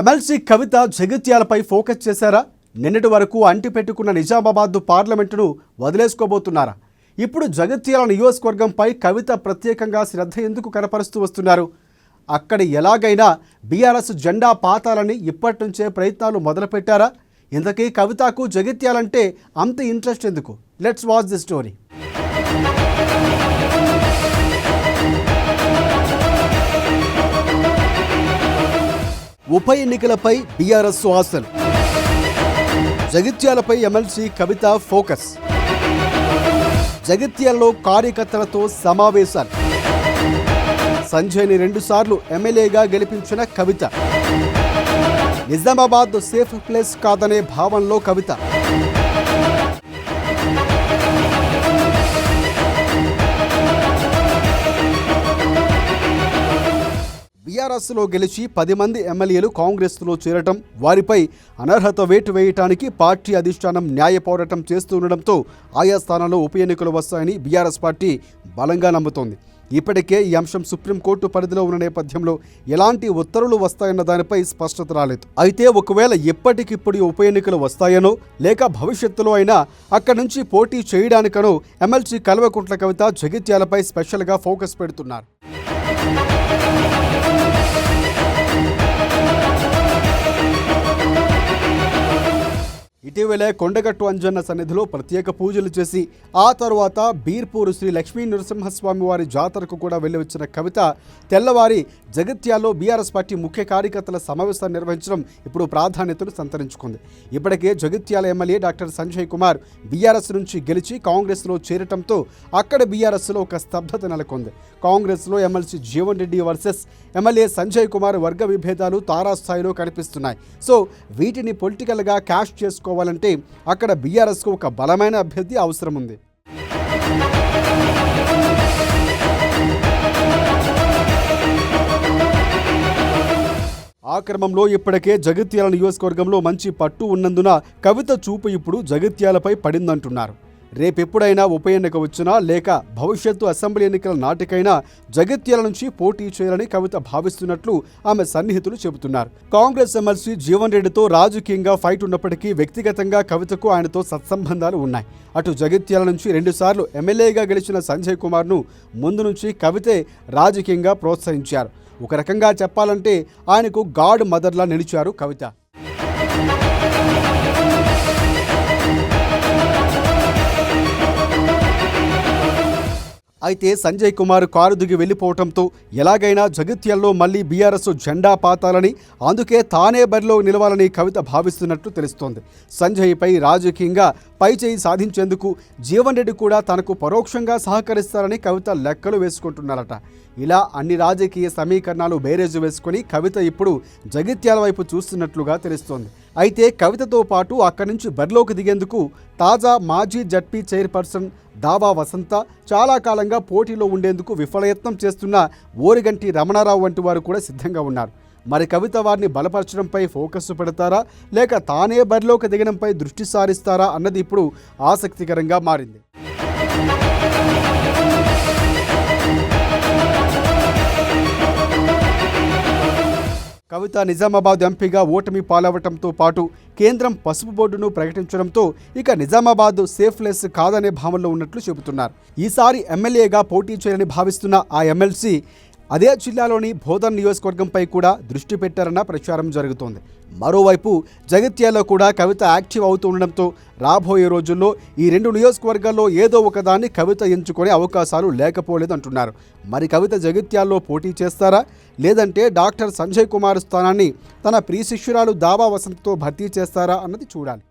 MLC కవిత జగిత్యాలపై focus చేశారా? నిన్నటి వరకు అంటిపెట్టుకున్న నిజామాబాద్ పార్లమెంటును వదిలేసుకోబోతున్నారా? ఇప్పుడు జగిత్యాల నియోజకవర్గంపై కవిత ప్రత్యేకంగా శ్రద్ధ ఎందుకు కనపరుస్తూ వస్తున్నారు? అక్కడ ఎలాగైనా బీఆర్ఎస్ జెండా పాతాలని ఇప్పటి నుంచే ప్రయత్నాలు మొదలుపెట్టారా? ఇంతకీ కవితకు జగిత్యాలంటే అంత ఇంట్రెస్ట్ ఎందుకు? Let's watch the story. ఉప ఎన్నికలపై బీఆర్ఎస్ ఆశలు, జగిత్యాలపై ఎమ్మెల్సీ కవిత ఫోకస్, జగిత్యాలలో కార్యకర్తలతో సమావేశాలు, సంజయ్ని 2 సార్లు ఎమ్మెల్యేగా గెలిపించిన కవిత, నిజామాబాద్ సేఫ్ ప్లేస్ కాదనే భావనలో కవిత, బీఆర్ఎస్లో గెలిచి 10 మంది ఎమ్మెల్యేలు కాంగ్రెస్లో చేరటం, వారిపై అనర్హత వేటు వేయటానికి పార్టీ అధిష్టానం న్యాయ పోరాటం చేస్తుండటంతో ఆయా స్థానాల్లో ఉప ఎన్నికలు వస్తాయని బీఆర్ఎస్ పార్టీ బలంగా నమ్ముతోంది. ఇప్పటికే ఈ అంశం సుప్రీంకోర్టు పరిధిలో ఉన్న నేపథ్యంలో ఎలాంటి ఉత్తర్వులు వస్తాయన్న దానిపై స్పష్టత రాలేదు. అయితే ఒకవేళ ఎప్పటికిప్పుడు ఉప ఎన్నికలు వస్తాయనో లేక భవిష్యత్తులో అయినా అక్కడి నుంచి పోటీ చేయడానికనో ఎమ్మెల్సీ కల్వకుంట్ల కవిత జగిత్యాలపై స్పెషల్గా ఫోకస్ పెడుతున్నారు. ఇటీవలే కొండగట్టు అంజన్న సన్నిధిలో ప్రత్యేక పూజలు చేసి ఆ తర్వాత బీర్పూరు శ్రీ లక్ష్మీ నరసింహస్వామి వారి జాతరకు కూడా వెళ్ళి వచ్చిన కవిత తెల్లవారి జగిత్యాల్లో బీఆర్ఎస్ పార్టీ ముఖ్య కార్యకర్తల సమావేశాన్ని నిర్వహించడం ఇప్పుడు ప్రాధాన్యతను సంతరించుకుంది. ఇప్పటికే Jagtial MLA doctor Sanjay Kumar BRS నుంచి గెలిచి కాంగ్రెస్లో చేరటంతో అక్కడ బీఆర్ఎస్లో ఒక స్తబ్దత నెలకొంది. కాంగ్రెస్లో MLC Jeevan Reddy versus MLA Sanjay Kumar వర్గ విభేదాలు తారాస్థాయిలో కనిపిస్తున్నాయి. సో వీటిని పొలిటికల్గా క్యాష్ చేసుకోవాలంటే అక్కడ బీఆర్ఎస్కు ఒక బలమైన అభ్యర్థి అవసరం ఉంది. ఆ క్రమంలో ఇప్పటికే జగిత్యాల నియోజకవర్గంలో మంచి పట్టు ఉన్నందున కవిత చూపు ఇప్పుడు జగిత్యాలపై పడిందంటున్నారు. రేపెప్పుడైనా ఉప ఎన్నిక వచ్చినా లేక భవిష్యత్తు అసెంబ్లీ ఎన్నికల నాటికైనా జగిత్యాల నుంచి పోటీ చేయాలని కవిత భావిస్తున్నట్లు ఆమె సన్నిహితులు చెబుతున్నారు. కాంగ్రెస్ ఎమ్మెల్సీ జీవన్ రెడ్డితో రాజకీయంగా ఫైట్ ఉన్నప్పటికీ వ్యక్తిగతంగా కవితకు ఆయనతో సత్సంబంధాలు ఉన్నాయి. అటు జగిత్యాల నుంచి 2 సార్లు ఎమ్మెల్యేగా గెలిచిన సంజయ్ కుమార్ను ముందు నుంచి కవితే రాజకీయంగా ప్రోత్సహించారు. ఒక రకంగా చెప్పాలంటే ఆయనకు గాడ్ మదర్లా నిలిచారు కవిత. అయితే సంజయ్ కుమార్ కారు దిగి వెళ్ళిపోవడంతో ఎలాగైనా జగిత్యాల్లో మళ్లీ బీఆర్ఎస్ జెండా పాతాలని, అందుకే తానే బరిలో నిలవాలని కవిత భావిస్తున్నట్లు తెలుస్తోంది. సంజయ్పై రాజకీయంగా పైచేయి సాధించేందుకు జీవన్ రెడ్డి కూడా తనకు పరోక్షంగా సహకరిస్తారని కవిత లెక్కలు వేసుకుంటున్నారట. ఇలా అన్ని రాజకీయ సమీకరణాలు బేరేజు వేసుకుని కవిత ఇప్పుడు జగిత్యాల వైపు చూస్తున్నట్లుగా తెలుస్తోంది. అయితే కవితతో పాటు అక్కడి నుంచి బరిలోకి దిగేందుకు తాజా మాజీ జడ్పీ చైర్పర్సన్ దావా వసంత, చాలా కాలంగా పోటీలో ఉండేందుకు విఫలయత్నం చేస్తున్న ఓరిగంటి రమణారావు వంటి వారు కూడా సిద్ధంగా ఉన్నారు. మరి కవిత వారిని బలపరచడంపై ఫోకస్ పెడతారా లేక తానే బరిలోకి దిగడంపై దృష్టి సారిస్తారా అన్నది ఇప్పుడు ఆసక్తికరంగా మారింది. కవిత నిజామాబాద్ ఎంపీగా ఓటమి పాలవటంతో పాటు కేంద్రం పసుపు బోర్డును ప్రకటించడంతో ఇక నిజామాబాద్ సేఫ్లెస్ కాదనే భావనలో ఉన్నట్లు చెబుతున్నారు. ఈసారి ఎమ్మెల్యేగా పోటీ చేయాలని భావిస్తున్న ఆ ఎమ్మెల్సీ అదే జిల్లాలోని బోధన్ నియోజకవర్గంపై కూడా దృష్టి పెట్టారన్న ప్రచారం జరుగుతోంది. మరోవైపు జగిత్యాల్లో కూడా కవిత యాక్టివ్ అవుతూ ఉండడంతో రాబోయే రోజుల్లో ఈ 2 నియోజకవర్గాల్లో ఏదో ఒకదాన్ని కవిత ఎంచుకునే అవకాశాలు లేకపోలేదంటున్నారు. మరి కవిత జగిత్యాల్లో పోటీ చేస్తారా లేదంటే డాక్టర్ సంజయ్ కుమార్ స్థానాన్ని తన ప్రియ శిష్యురాలు దావా వసంతతో భర్తీ చేస్తారా అన్నది చూడాలి.